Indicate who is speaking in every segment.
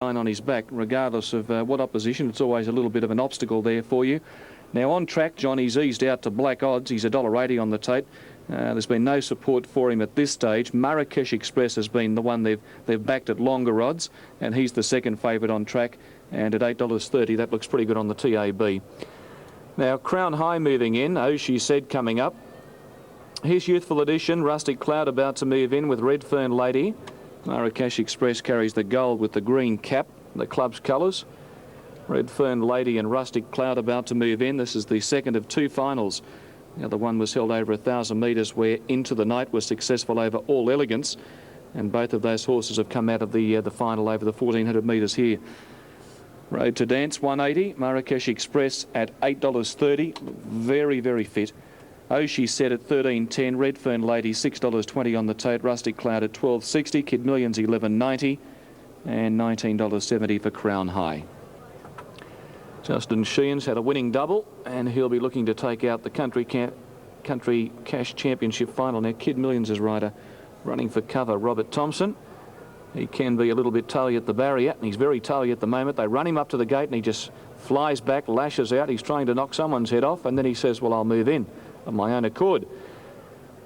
Speaker 1: on his back, regardless of what opposition. It's always a little bit of an obstacle there for you. Now on track, Johnny's eased out to black odds. He's $1.80 on the tape. There's been no support for him at this stage. Marrakesh Express has been the one they've backed at longer odds, and he's the second favourite on track. And at $8.30, that looks pretty good on the TAB. Now Crown High moving in. Oh, she said coming up. Here's Youthful Edition. Rustic Cloud about to move in with Red Fern Lady. Marrakesh Express carries the gold with the green cap, the club's colours. Red Fern Lady and Rustic Cloud about to move in. This is the second of two finals. The other one was held over 1,000 metres, where Into the Night was successful over All Elegance, and both of those horses have come out of the final over the 1,400 metres here. Road to Dance, 180. Marrakesh Express at $8.30. Very, very fit. Oh, she said at $13.10. Red Fern Lady $6.20 on the tote. Rustic Cloud at $12.60. Kid Millions $11.90, and $19.70 for Crown High. Justin Sheehan's had a winning double, and he'll be looking to take out the Country Cash Championship final. Now Kid Millions' rider running for cover, Robert Thompson. He can be a little bit tully at the barrier, and he's very tully at the moment. They run him up to the gate, and he just flies back, lashes out. He's trying to knock someone's head off, and then he says, well, I'll move in of my own accord.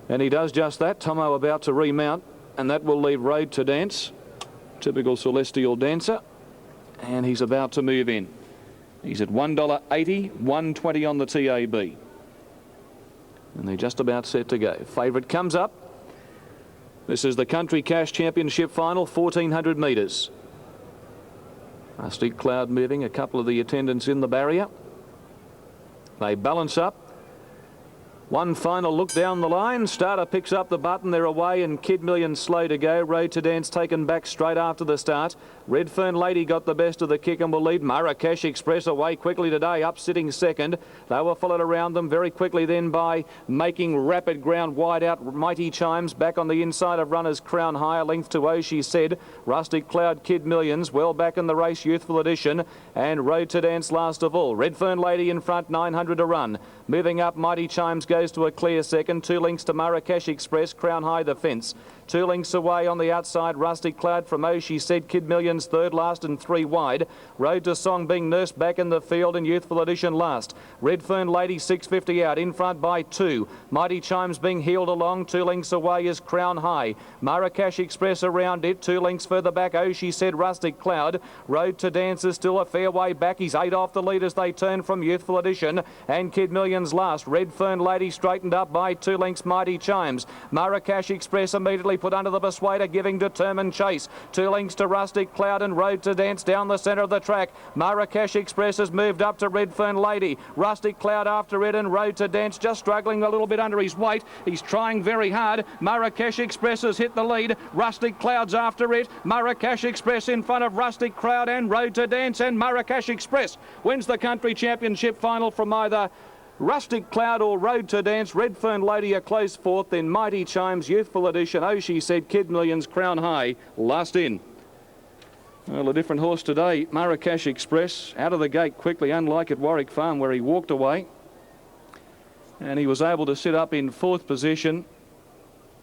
Speaker 1: And he does just that. Tomo about to remount, and that will leave Road to Dance, typical Celestial Dancer, and he's about to move in. He's at $1.80, $1.20 on the TAB. And they're just about set to go. Favourite comes up. This is the Country Cash Championship final, 1,400 metres. Rustic Cloud moving, a couple of the attendants in the barrier. They balance up. One final look down the line. Starter picks up the button. They're away, and Kid Millions slow to go. Road to Dance taken back straight after the start. Red Fern Lady got the best of the kick and will lead. Marrakesh Express away quickly today, up sitting second. They were followed around them very quickly then by making rapid ground wide out. Mighty Chimes back on the inside of runners. Crown High, a length to Oh, she said. Rustic Cloud, Kid Millions well back in the race. Youthful Edition and Road to Dance last of all. Red Fern Lady in front, 900 to run. Moving up, Mighty Chimes goes to a clear second. 2 lengths to Marrakesh Express. Crown High the fence. 2 lengths away on the outside. Rustic Cloud from Oh, she said. Kid Millions third last and 3 wide. Road to Song being nursed back in the field, and Youthful Edition last. Red Fern Lady 650 out in front by 2. Mighty Chimes being heeled along. 2 lengths away is Crown High. Marrakesh Express around it. 2 lengths further back. Oh, she said. Rustic Cloud. Road to Dance is still a fair way back. He's 8 off the lead as they turn from Youthful Edition, and Kid Millions last. Red Fern Lady straightened up by 2 lengths. Mighty Chimes. Marrakesh Express immediately put under the persuader, giving determined chase. 2 lengths to Rustic Cloud and Road to Dance down the centre of the track. Marrakesh Express has moved up to Red Fern Lady. Rustic Cloud after it, and Road to Dance just struggling a little bit under his weight. He's trying very hard. Marrakesh Express has hit the lead. Rustic Cloud's after it. Marrakesh Express in front of Rustic Cloud and Road to Dance, and Marrakesh Express wins the Country Championship final from either Rustic Cloud or Road to Dance. Red Fern Lady a close fourth, then Mighty Chimes, Youthful Edition, Oh, she said, Kid Millions, Crown High last in. Well, a different horse today. Marrakesh Express out of the gate quickly, unlike at Warwick Farm where he walked away, and he was able to sit up in 4th position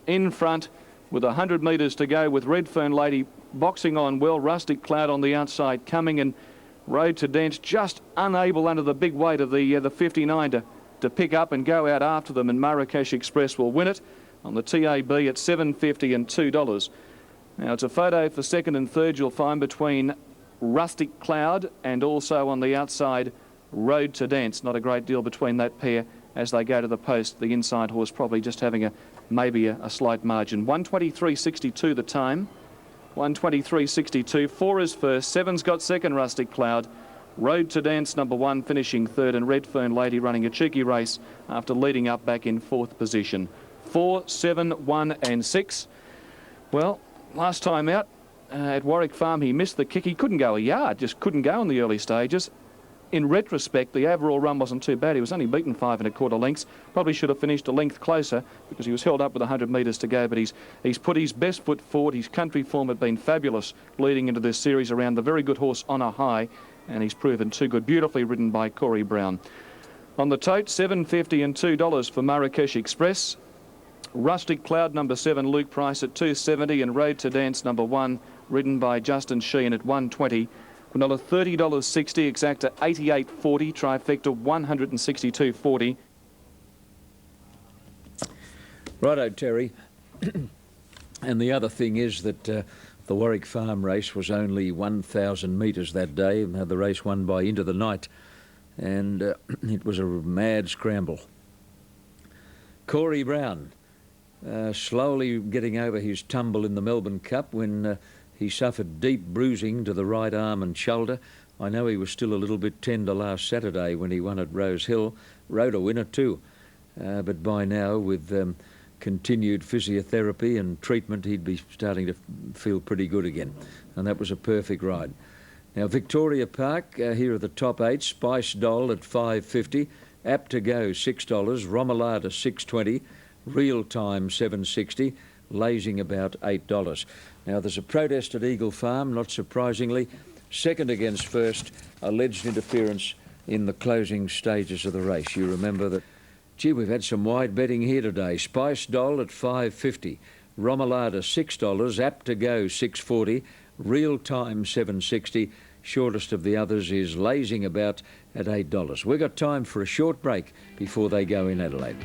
Speaker 1: in front with 100 metres to go, with Red Fern Lady boxing on well. Rustic Cloud on the outside coming, and Road to Dance just unable under the big weight of the 59 to pick up and go out after them, and Marrakesh Express will win it on the TAB at $7.50 and $2. Now it's a photo for second and third you'll find between Rustic Cloud and also on the outside Road to Dance. Not a great deal between that pair as they go to the post. The inside horse probably just having maybe a slight margin. 1:23.62 the time. 1:23.62. 4 is first. 7's got second, Rustic Cloud. Road to Dance number 1 finishing third, and Red Fern Lady running a cheeky race after leading up back in 4th position. 4, 7, 1 and 6. Well, last time out at Warwick Farm he missed the kick. He couldn't go a yard, just couldn't go in the early stages. In retrospect, the overall run wasn't too bad. He was only beaten 5 1/4 lengths. Probably should have finished a length closer because he was held up with 100 metres to go. But he's put his best foot forward. His country form had been fabulous leading into this series around the very good horse Honor High, and he's proven too good. Beautifully ridden by Corey Brown. On the tote, $7.50 and $2 for Marrakesh Express. Rustic Cloud number 7, Luke Price at $2.70, and Road to Dance number 1,
Speaker 2: ridden by Justin Sheehan at 120. Quinola $30.60, Exacta $88.40, Trifecta $162.40.
Speaker 3: Righto, Terry. And the other thing is that the Warwick Farm race was only 1,000 metres that day. The race won by Into the Night, and it was a mad scramble. Corey Brown slowly getting over his tumble in the Melbourne Cup when he suffered deep bruising to the right arm and shoulder. I know he was still a little bit tender last Saturday when he won at Rose Hill. Rode a winner too, but by now with continued physiotherapy and treatment, he'd be starting to feel pretty good again, and that was a perfect ride. Now, Victoria Park, here are the top 8. Spice Doll at $5.50, Apt to Go $6, Romalada $6.20, Real Time $7.60, Lazing about $8. Now, there's a protest at Eagle Farm, not surprisingly. Second against first, alleged interference in the closing stages of the race. You remember that. Gee, we've had some wide betting here today. Spice Doll at $5.50, Romalada $6, Apt to Go $6.40, Real Time $7.60. Shortest of the others is Lazing about at $8. We've got time for a short break before they go in Adelaide.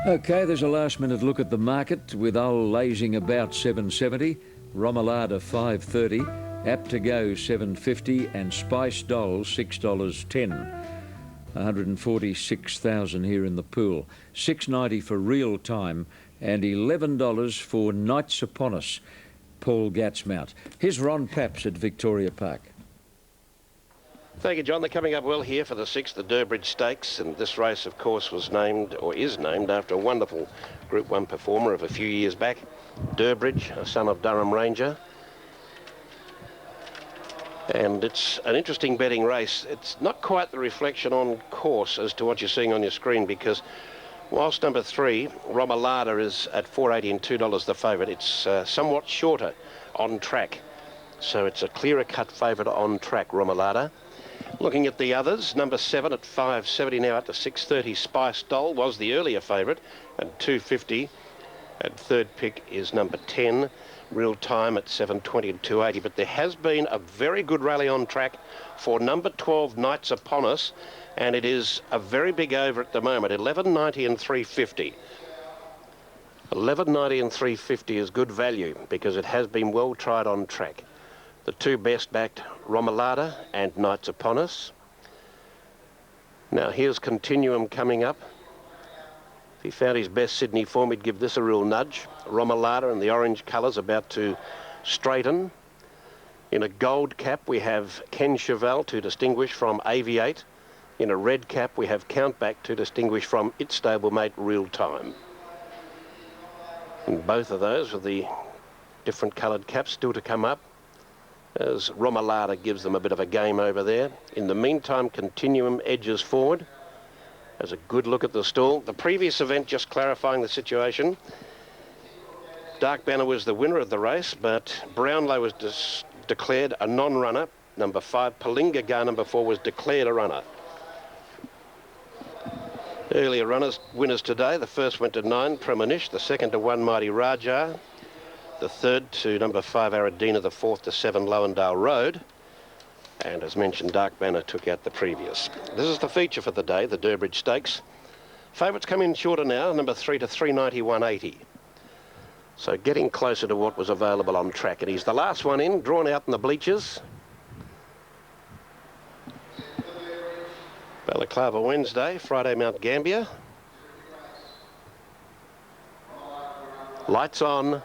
Speaker 3: Okay, there's a last-minute look at the market with old Lazing about $7.70, Romalada $5.30, Apt to Go $7.50, and Spice Doll $6.10. 146,000 here in the pool. $6.90 for Real Time and $11 for Nights Upon Us, Paul Gatsmount. Here's Ron Paps at Victoria Park.
Speaker 4: Thank you, John. They're coming up well here for the 6th, the Durbridge Stakes, and this race, of course, was named, or is named, after a wonderful Group 1 performer of a few years back, Durbridge, a son of Durham Ranger. And it's an interesting betting race. It's not quite the reflection on course as to what you're seeing on your screen, because whilst number 3, Romalada, is at $4.80 and $2 the favourite, it's somewhat shorter on track. So it's a clearer cut favourite on track, Romalada. Looking at the others, number 7 at $5.70 now up to $6.30, Spice Doll was the earlier favourite, and $2.50. And third pick is number 10, Real Time at $7.20 and $2.80. But there has been a very good rally on track for number 12, Nights Upon Us, and it is a very big over at the moment, $11.90 and $3.50. $11.90 and $3.50 is good value because it has been well tried on track. The two best backed, Romalada and Nights Upon Us. Now here's Continuum coming up. If he found his best Sydney form, he'd give this a real nudge. Romalada in the orange colours about to straighten. In a gold cap, we have Ken Cheval to distinguish from Aviate. In a red cap, we have Countback to distinguish from its stablemate, Real Time. And both of those with the different coloured caps still to come up, as Romalada gives them a bit of a game over there. In the meantime, Continuum edges forward. As a good look at the stall. The previous event, just clarifying the situation, Dark Banner was the winner of the race, but Brownlow was declared a non-runner. Number 5, Palinga Gar, number 4, was declared a runner. Earlier winners today. The first went to 9, Premonish. The second to 1, Mighty Raja. The third to number 5, Aradina. The fourth to 7, Lowendale Road. And as mentioned, Dark Banner took out the previous. This is the feature for the day, the Durbridge Stakes. Favourites come in shorter now, number 3 to 390, 180. So getting closer to what was available on track. And he's the last one in, drawn out in the bleachers. Balaclava Wednesday, Friday Mount Gambier. Lights on.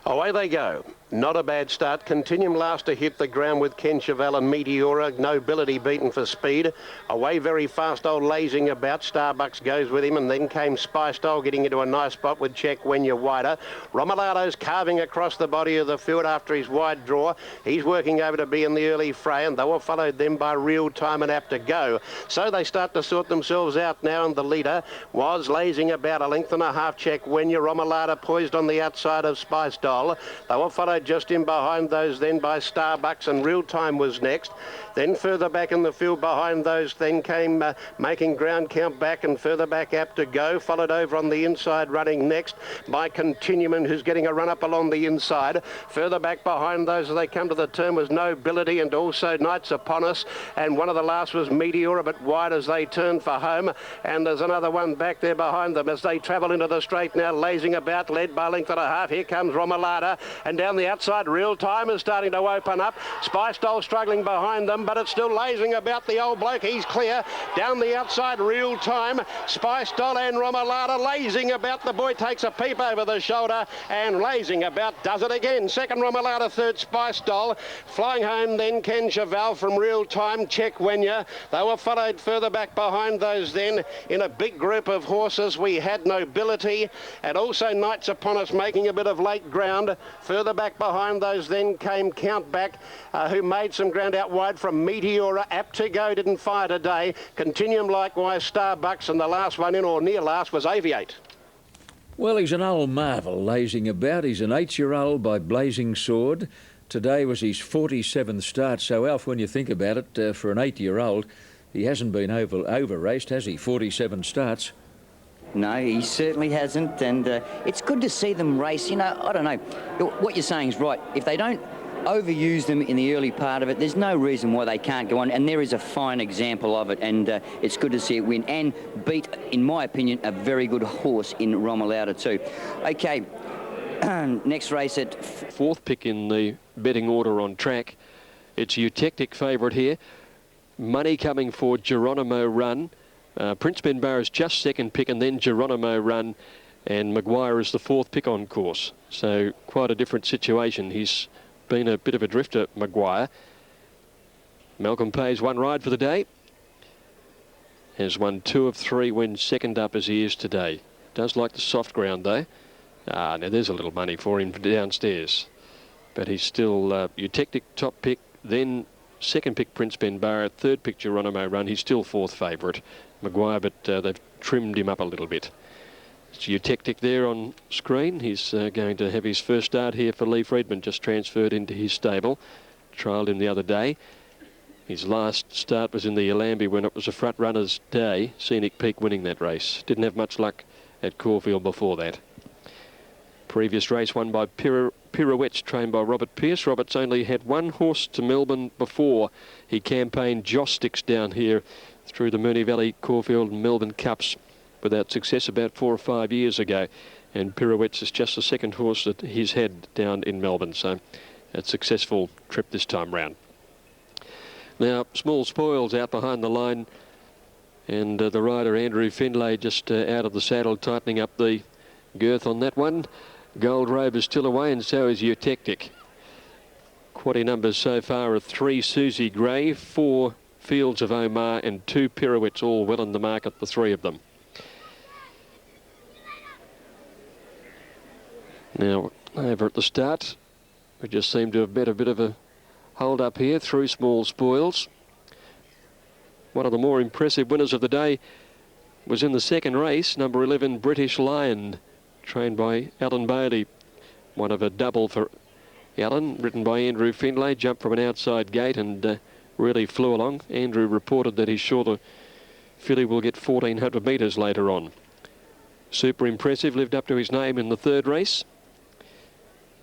Speaker 4: Away they go. Not a bad start. Continuum last to hit the ground with Ken Chevelle and Meteora. Nobility beaten for speed. Away very fast, old Lazing About. Starbucks goes with him, and then came Spy Style getting into a nice spot with Check When You're Wider. Romalado's carving across the body of the field after his wide draw. He's working over to be in the early fray, and they were followed then by Real Time and Apt to Go. So they start to sort themselves out now, and the leader was Lazing About, a length and a half. Check When You're Romalada poised on the outside of Spy Style. They were followed just in behind those then by Starbucks, and Real Time was next. Then further back in the field behind those then came Making Ground Count back, and further back Apt to Go, followed over on the inside running next by Continuum, who's getting a run up along the inside. Further back behind those as they come to the turn was Nobility, and also Knights Upon Us, and one of the last was Meteora, but wide as they turn for home. And there's another one back there behind them as they travel into the straight now, Lazing About, led by a length and a half. Here comes Romalada, and down the outside Real Time is starting to open up. Spy Style struggling behind them, but it's still Lazing About, the old bloke. He's clear. Down the outside Real Time, Spy Style and Romalada. Lazing About, the boy takes a peep over the shoulder, and Lazing About does it again. Second Romalada, third Spy Style. Flying home then Ken Chevelle from Real Time, Check When You. They were followed further back behind those then in a big group of horses. We had Nobility and also Knights Upon Us making a bit of late ground. Further back behind those then came Count Back, who made some ground out wide from Meteora. Apt to Go didn't fire today. Continuum likewise, Starbucks, and the last one in, or near last, was Aviate.
Speaker 3: Well, he's an old marvel, Lazing About. He's an 8-year-old by Blazing Sword. Today was his 47th start, so Alf, when you think about it, for an 8-year-old, he hasn't been over-raced, has he? 47 starts.
Speaker 5: No, he certainly hasn't, and it's good to see them race. You know, I don't know. What you're saying is right. If they don't overuse them in the early part of it, there's no reason why they can't go on, and there is a fine example of it, and it's good to see it win and beat, in my opinion, a very good horse in Romalada too. Okay, next race at...
Speaker 6: Fourth pick in the betting order on track. It's Eutectic favourite here. Money coming for Geronimo Run. Prince Ben Barr's just second pick, and then Geronimo Run, and Maguire is the fourth pick on course. So quite a different situation. He's been a bit of a drifter, Maguire. Malcolm Pays one ride for the day. Has won 2 of 3 wins, second up as he is today. Does like the soft ground though. Now there's a little money for him downstairs. But he's still Eutectic top pick, then second pick Prince Ben Barr, third pick Geronimo Run. He's still fourth favourite, Maguire, but they've trimmed him up a little bit. It's Eutectic there on screen. He's going to have his first start here for Lee Friedman, just transferred into his stable. Trialled him the other day. His last start was in the Yallambie when it was a front runner's day. Scenic Peak winning that race. Didn't have much luck at Caulfield before that. Previous race won by Pirouettes, trained by Robert Pearce. Robert's only had one horse to Melbourne before. He campaigned Joss Sticks down here through the Moonee Valley, Caulfield and Melbourne Cups without success about 4 or 5 years ago. And Pirouettes is just the second horse that he's had down in Melbourne. So a successful trip this time round. Now, Small Spoils out behind the line. And the rider, Andrew Findlay, just out of the saddle, tightening up the girth on that one. Gold Robe is still away, and so is Eutectic. Quaddy numbers so far are 3 Susie Gray, 4 Fields of Omar, and 2 Pirouettes, all well in the market, the 3 of them. Now, over at the start, we just seem to have bet a bit of a hold up here through Small Spoils. One of the more impressive winners of the day was in the second race, number 11, British Lion, trained by Alan Bailey. One of a double for Alan, ridden by Andrew Findlay, jumped from an outside gate and really flew along. Andrew reported that he's sure the filly will get 1,400 metres later on. Super impressive, lived up to his name in the third race.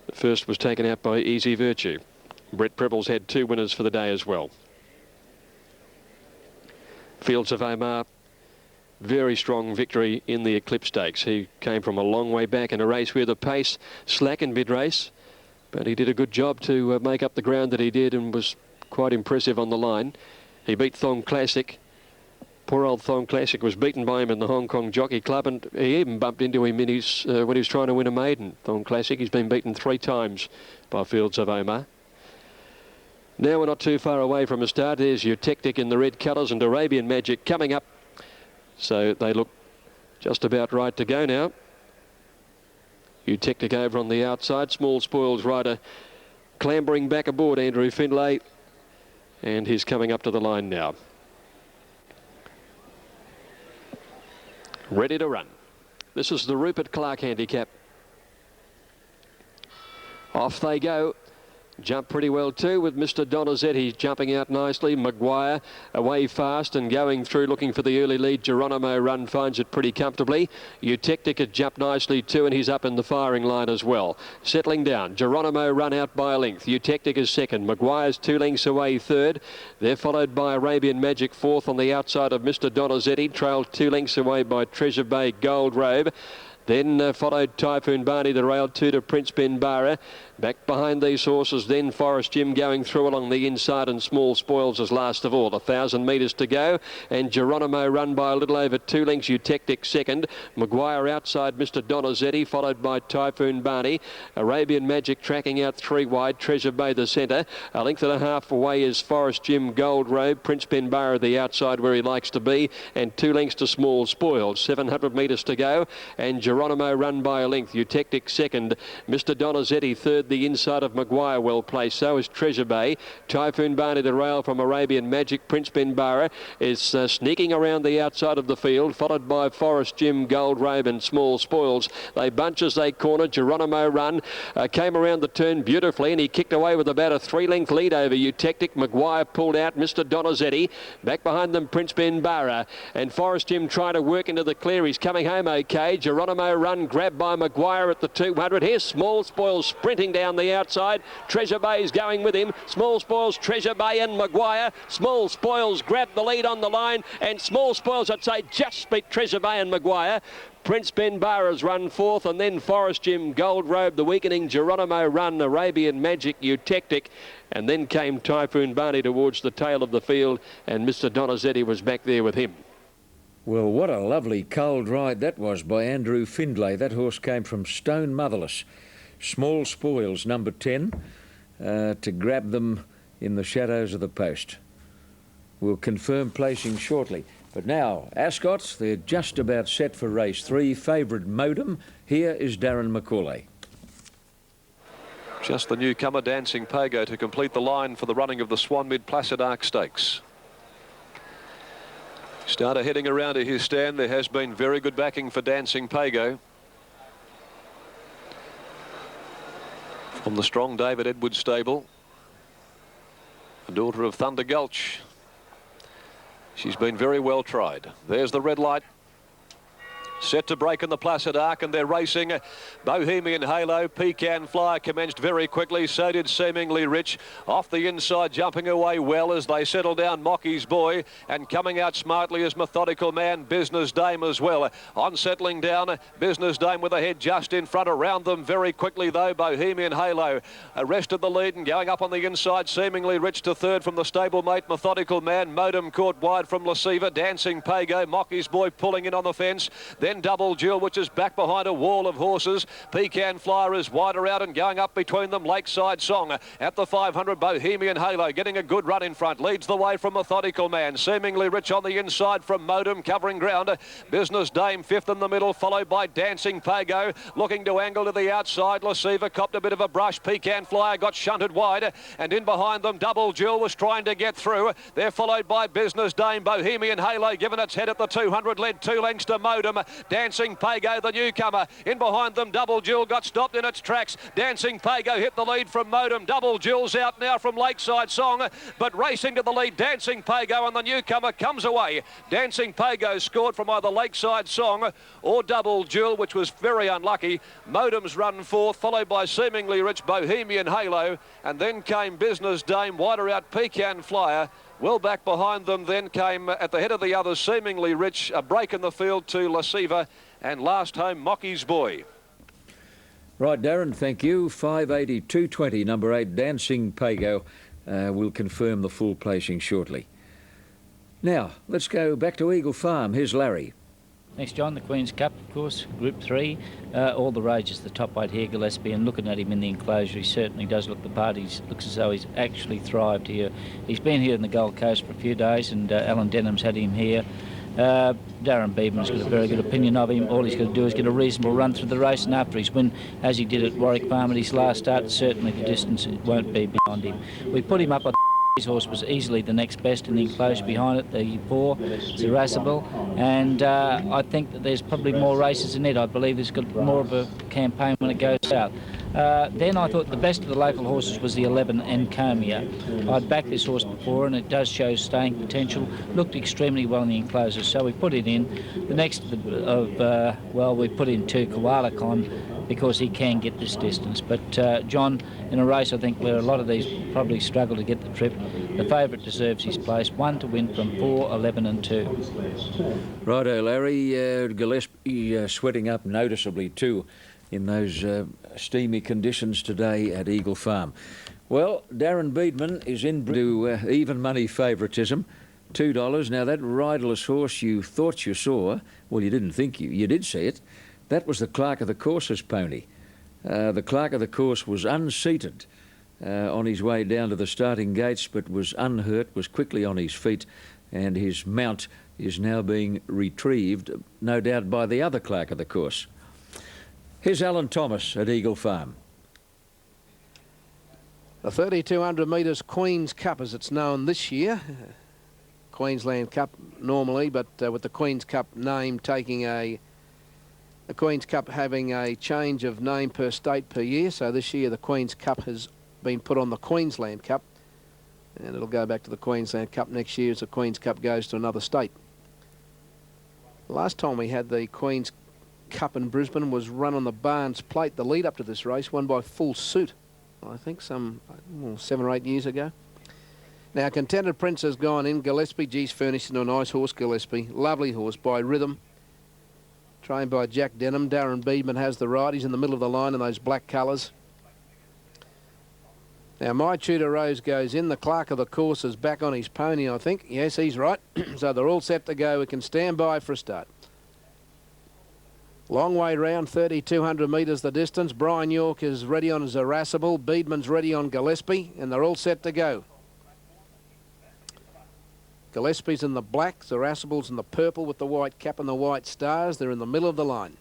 Speaker 6: The first was taken out by Easy Virtue. Brett Prebble's had 2 winners for the day as well. Fields of Omar, very strong victory in the Eclipse Stakes. He came from a long way back in a race where the pace slackened mid-race, but he did a good job to make up the ground that he did and was quite impressive on the line. He beat Thong Classic Poor old Thong Classic was beaten by him in the Hong Kong Jockey Club, and he even bumped into him in his, when he was trying to win a maiden. Thong Classic, he's been beaten 3 times by Fields of Omar. Now we're not too far away from a start. There's Eutectic in the red colours and Arabian Magic coming up. So they look just about right to go now. Eutectic over on the outside. Small Spoils rider clambering back aboard Andrew Findlay. And he's coming up to the line now. Ready to run. This is the Rupert Clark handicap. Off they go. Jumped pretty well too with Mr. Donizetti jumping out nicely. Maguire away fast and going through looking for the early lead. Geronimo Run finds it pretty comfortably. Eutectic had jumped nicely too, and he's up in the firing line as well. Settling down. Geronimo Run out by a length. Eutectic is second. Maguire's 2 lengths away third. They're followed by Arabian Magic fourth on the outside of Mr. Donizetti. Trailed 2 lengths away by Treasure Bay Gold Robe. Then followed Typhoon Barney, the rail 2 to Prince Benbara. Back behind these horses, then Forest Jim going through along the inside, and Small Spoils is last of all. 1,000 metres to go, and Geronimo Run by a little over 2 lengths. Eutectic second. Maguire outside Mr. Donizetti, followed by Typhoon Barney. Arabian Magic tracking out 3 wide. Treasure Bay the centre. A length and a half away is Forest Jim Gold Robe. Prince Benbara the outside where he likes to be, and 2 lengths to Small Spoils. 700 metres to go, and Geronimo Run by a length. Eutectic second. Mr. Donizetti third. The inside of Maguire well placed. So is Treasure Bay. Typhoon Barney the rail from Arabian Magic. Prince Benbara is sneaking around the outside of the field, followed by Forest Jim Gold Robe and Small Spoils. They bunch as they corner. Geronimo Run came around the turn beautifully, and he kicked away with about a 3-length lead over Eutectic. Maguire pulled out Mr. Donizetti. Back behind them Prince Benbara, and Forest Jim trying to work into the clear. He's coming home okay. Geronimo Run grabbed by Maguire at the 200. Here's Small Spoils sprinting down the outside. Treasure Bay's going with him. Small Spoils, Treasure Bay and Maguire. Small Spoils grabbed the lead on the line, and Small Spoils, I'd say, just beat Treasure Bay and Maguire. Prince Benbara's run fourth, and then Forest Jim Gold Robe, the weakening Geronimo Run, Arabian Magic, Eutectic, and then came Typhoon Barney towards the tail of the field, and Mr. Donizetti was back there with him.
Speaker 3: Well, what a lovely cold ride that was by Andrew Findlay. That horse came from Stone Motherless. Small Spoils, number 10, to grab them in the shadows of the post. We'll confirm placing shortly. But now, Ascot, they're just about set for race 3. Favourite Modem. Here is Darren McCauley.
Speaker 7: Just the newcomer Dancing Pago to complete the line for the running of the Swan Mid Placid Arc Stakes. Starter heading around to his stand. There has been very good backing for Dancing Pago. From the strong David Edwards stable, the daughter of Thunder Gulch. She's been very well tried. There's the red light. Set to break in the Placid Arc, and they're racing. Bohemian Halo, Pecan Flyer commenced very quickly. So did Seemingly Rich. Off the inside, jumping away well as they settle down. Mockey's Boy, and coming out smartly is Methodical Man, Business Dame as well. On settling down, Business Dame with a head just in front. Around them very quickly though, Bohemian Halo arrested the lead and going up on the inside. Seemingly Rich to third from the stablemate Methodical Man. Modem caught wide from Lasiva. Dancing Pago, Mockey's Boy pulling in on the fence. Then Double Jewel, which is back behind a wall of horses. Pecan Flyer is wider out and going up between them. Lakeside Song at the 500. Bohemian Halo getting a good run in front. Leads the way from Methodical Man. Seemingly Rich on the inside from Modem covering ground. Business Dame fifth in the middle, followed by Dancing Pago. Looking to angle to the outside. Lasiva copped a bit of a brush. Pecan Flyer got shunted wide. And in behind them, Double Jewel was trying to get through. They're followed by Business Dame. Bohemian Halo given its head at the 200. Led 2 lengths to Modem. Dancing Pago, the newcomer. In behind them, Double Jewel got stopped in its tracks. Dancing Pago hit the lead from Modem. Double Jewel's out now from Lakeside Song, but racing to the lead, Dancing Pago, and the newcomer comes away. Dancing Pago scored from either Lakeside Song or Double Jewel, which was very unlucky. Modem's run fourth, followed by Seemingly Rich, Bohemian Halo, and then came Business Dame, wider out Pecan Flyer. Well back behind them then came at the head of the others Seemingly Rich, a break in the field to Lasiva, and last home Mockey's Boy.
Speaker 3: Right, Darren, thank you. 580, 220, number 8, Dancing Pago. We'll confirm the full placing shortly. Now, let's go back to Eagle Farm. Here's Larry.
Speaker 8: Thanks, John. The Queen's Cup, of course, Group 3. All the rages, the top weight here, Gillespie, and looking at him in the enclosure, he certainly does look the part. He looks as though he's actually thrived here. He's been here in the Gold Coast for a few days, and Alan Denham's had him here. Darren Beedman's got a very good opinion of him. All he's got to do is get a reasonable run through the race, and after his win, as he did at Warwick Farm at his last start, certainly the distance won't be beyond him. We put him up on his horse was easily the next best in the enclosure behind it, the 4, Zerasable, and I think that there's probably more races in it. I believe it's got more of a campaign when it goes out. Then I thought the best of the local horses was the 11 Encomia. I'd backed this horse before and it does show staying potential. Looked extremely well in the enclosure, so we put it in. The next well, we put in 2 Koala Con because he can get this distance. But John, in a race I think where a lot of these probably struggle to get the trip, the favourite deserves his place. 1 to win from 4, 11 and 2.
Speaker 3: Righto, Larry. Gillespie sweating up noticeably too in those steamy conditions today at Eagle Farm. Well, Darren Beedman is into even money favouritism, $2. Now, that riderless horse you thought you saw, well, you didn't think you did see it. That was the Clerk of the Course's pony. The Clerk of the Course was unseated on his way down to the starting gates, but was unhurt, was quickly on his feet, and his mount is now being retrieved, no doubt by the other Clerk of the Course. Here's Alan Thomas at Eagle Farm.
Speaker 9: The 3,200 metres Queen's Cup, as it's known this year. Queensland Cup normally, but with the Queen's Cup name taking the Queen's Cup having a change of name per state per year. So this year the Queen's Cup has been put on the Queensland Cup, and it'll go back to the Queensland Cup next year as the Queen's Cup goes to another state. Last time we had the Queen's Cup in Brisbane was run on the Barnes Plate, the lead up to this race, won by Full Suit, I think some 7 or 8 years ago. Now, Contented Prince has gone in. Gillespie, geez, furnished into a nice horse, Gillespie. Lovely horse by Rhythm, trained by Jack Denham. Darren Beedman has the ride. He's in the middle of the line in those black colours. Now, My Tudor Rose goes in. The Clerk of the Course is back on his pony, I think. Yes, he's right. So they're all set to go. We can stand by for a start. Long way round, 3,200 metres the distance. Brian York is ready on Zerasable. Beedman's ready on Gillespie, and they're all set to go. Gillespie's in the black, Zerasable's in the purple with the white cap and the white stars. They're in the middle of the line.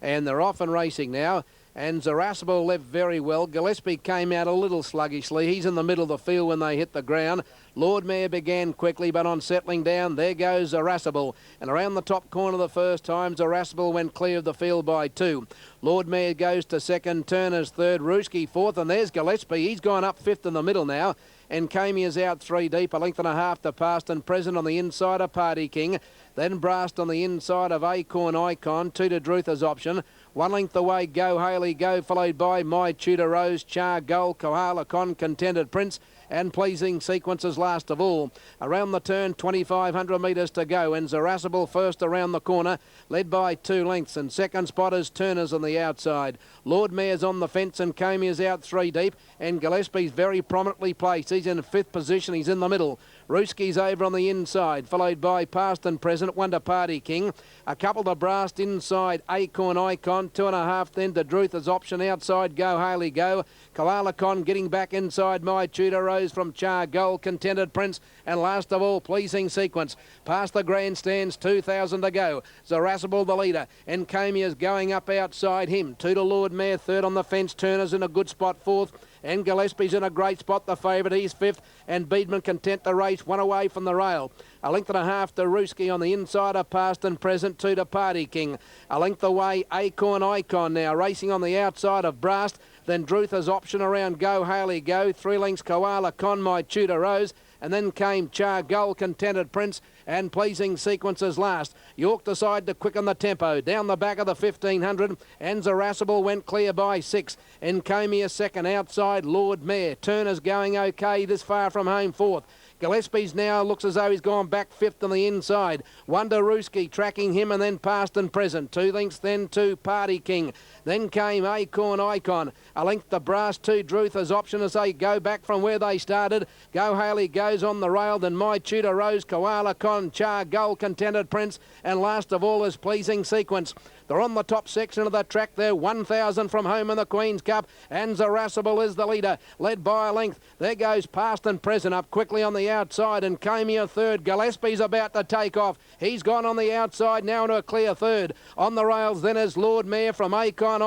Speaker 9: And they're off and racing now. And Zerasable left very well. Gillespie came out a little sluggishly. He's in the middle of the field when they hit the ground. Lord Mayor began quickly, but on settling down, there goes Zerasable. And around the top corner the first time, Zerasable went clear of the field by 2. Lord Mayor goes to second, Turner's third, Ruski fourth, and there's Gillespie. He's gone up 5th in the middle now. And Camia's out 3 deep, a length and a half to past and present on the inside of Party King. Then Brast on the inside of Acorn Icon, 2 to Druther's option. 1 length away, Go Haley Go, followed by My Tudor Rose, Char Goal, Koala Con, Contented Prince, and Pleasing Sequences last of all. Around the turn, 2,500 metres to go, and Zerasable first around the corner, led by 2 lengths, and second spot is Turner's on the outside. Lord Mayor's on the fence, and Camia's out 3 deep, and Gillespie's very prominently placed. He's in 5th position, he's in the middle. Ruski's over on the inside, followed by Past and Present, 1 to Party King. A couple to Brast inside, Acorn Icon, 2.5 then to Druther's option outside, Go Haley Go. Koala Con getting back inside, My Tudor Rose from Char Goal, Contented Prince, and last of all, Pleasing Sequence. Past the grandstands, 2,000 to go. Zerasable the leader, and Camia's going up outside him. 2 to Lord Mayor, 3rd on the fence. Turner's in a good spot, 4th. And Gillespie's in a great spot, the favourite. He's 5th, and Beedman content to race, 1 away from the rail. A length and a half to Ruski on the inside of Past and Present, 2 to Party King. A length away, Acorn Icon now, racing on the outside of Brast. Then Druther's option around Go Haley Go. 3 lengths Koala Con, My Tudor Rose. And then came Char Goal, Contented Prince, and Pleasing Sequences last. York decided to quicken the tempo down the back of the 1,500, and Zerasable went clear by 6. And Encomia second outside, Lord Mayor. Turner's going okay this far from home, 4th. Gillespie's now looks as though he's gone back fifth on the inside. Wonderuski tracking him and then past and present. 2 lengths then to Party King. Then came Acorn Icon. A length to Brass 2 Druther's Option as they go back from where they started. Go Haley goes on the rail. Then My Tudor Rose, Koala Con, Char Gull, Contented Prince, and last of all is Pleasing Sequence. They're on the top section of the track there. 1,000 from home in the Queen's Cup. And Zarassable is the leader, led by a length. There goes Past and Present up quickly on the outside, and Camia third. Gillespie's about to take off. He's gone on the outside now into a clear third. On the rails then is Lord Mayor from Icon.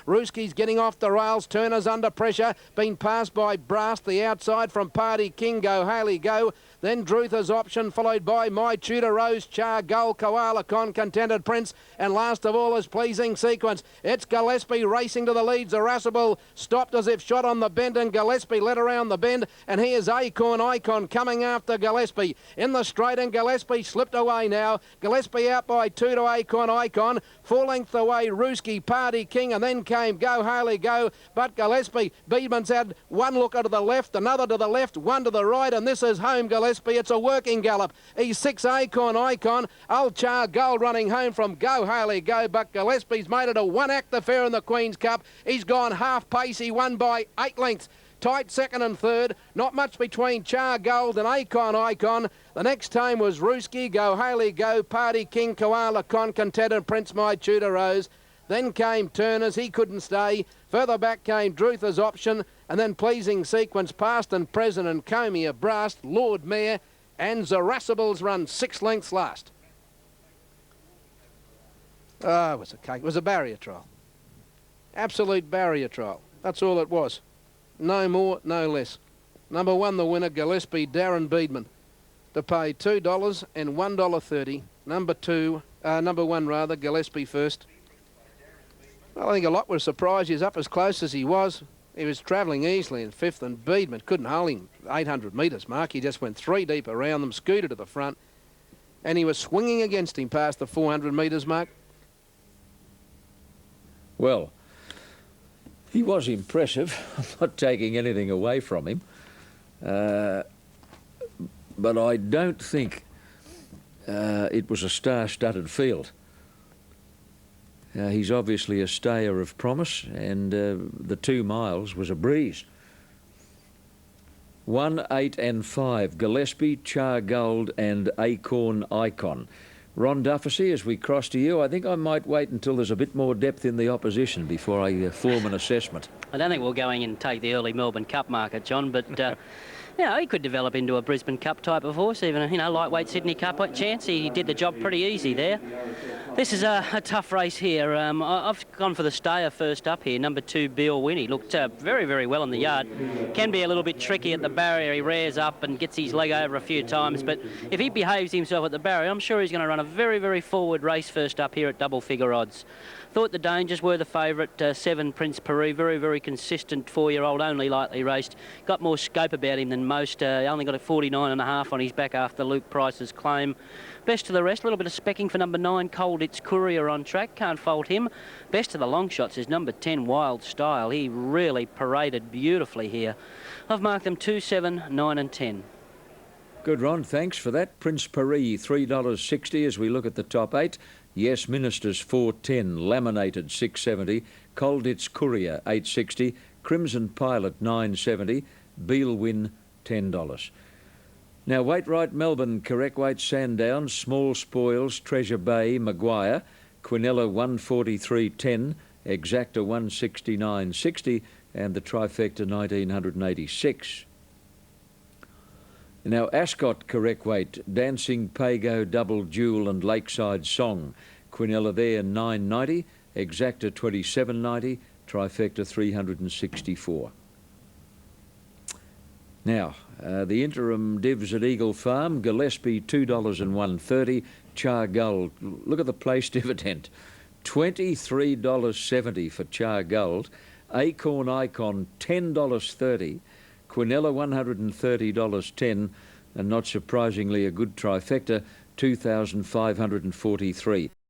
Speaker 9: Ruski's getting off the rails. Turner's under pressure. Been passed by Brass, the outside from Party King. Go Haley go. Then Druther's Option, followed by My Tudor Rose, Char Gull, Koala Con, Contented Prince, and last of all is Pleasing Sequence. It's Gillespie racing to the lead. Zarassable stopped as if shot on the bend, and Gillespie led around the bend, and here's Acorn Icon coming after Gillespie. In the straight, and Gillespie slipped away now. Gillespie out by 2 to Acorn Icon. 4 lengths away, Ruski, Party King, and then came Go Haley Go, but Gillespie, Beedman's had one looker to the left, another to the left, one to the right, and this is home Gillespie. It's a working gallop. He's 6 Acorn Icon. Old Char Gull running home from Go Haley Go, but Gillespie's made it a one-act affair in the Queen's Cup. He's gone half pace. He won by 8 lengths. Tight second and third. Not much between Char Gold and Acorn Icon. The next time was Ruski, Go Haley Go, Party King, Koala Con, Contented Prince, My Tudor Rose. Then came Turner's, he couldn't stay. Further back came Druther's Option, and then Pleasing Sequence, Past and Present, and Comia, Brass, Lord Mayor, and Zarassable's run 6 lengths last. Oh, it was a cake. It was a barrier trial. Absolute barrier trial. That's all it was. No more, no less. Number 1, the winner, Gillespie, Darren Beedman, to pay $2 and $1.30. Number 1 rather, Gillespie first. Well, I think a lot were surprised. He's up as close as he was. He was travelling easily in fifth, and Beedman couldn't hold him 800 metres mark. He just went 3 deep around them, scooted to the front, and he was swinging against him past the 400 metres mark.
Speaker 3: Well, he was impressive. I'm not taking anything away from him. But I don't think it was a star-studded field. He's obviously a stayer of promise, and the 2 miles was a breeze. 1, 8 and 5, Gillespie, Char Gold and Acorn Icon. Ron Dufficy, as we cross to you, I think I might wait until there's a bit more depth in the opposition before I form an assessment.
Speaker 10: I don't think we'll go in and take the early Melbourne Cup market, John, but you know, he could develop into a Brisbane Cup type of horse, even a lightweight Sydney Cup chance. He did the job pretty easy there. This is a tough race here. I've gone for the stayer first up here, number 2, Bill Winnie. Looked very, very well in the yard. Can be a little bit tricky at the barrier. He rears up and gets his leg over a few times, but if he behaves himself at the barrier, I'm sure he's going to run a very, very forward race first up here at double figure odds. Thought the dangers were the favourite, 7 Prince Peru, very, very consistent 4-year-old, only lightly raced. Got more scope about him than most. Only got a 49.5 on his back after Luke Price's claim. Best of the rest, a little bit of specking for number 9, Cold It's Courier on track. Can't fault him. Best of the long shots is number 10, Wild Style. He really paraded beautifully here. I've marked them 2, 7, 9 and 10.
Speaker 3: Good, Ron, thanks for that. Prince Paris, $3.60 as we look at the top 8. Yes Ministers, $4.10. Laminated, $6.70. Cold It's Courier, $8.60. Crimson Pilot, $9.70. Beal Win, $10. Now, weight right Melbourne, correct weight Sandown, Small Spoils, Treasure Bay, Maguire, Quinella 143.10, Exacta 169.60, and the Trifecta 1986. Now, Ascot, correct weight, Dancing Pago, Double Jewel and Lakeside Song, Quinella there 9.90, Exacta 27.90, Trifecta 364. Now, the interim divs at Eagle Farm, Gillespie $2 and $1.30, Char Gold. Look at the place dividend, $23.70 for Char Gold, Acorn Icon $10.30, Quinella $130.10, and not surprisingly a good trifecta, $2,543.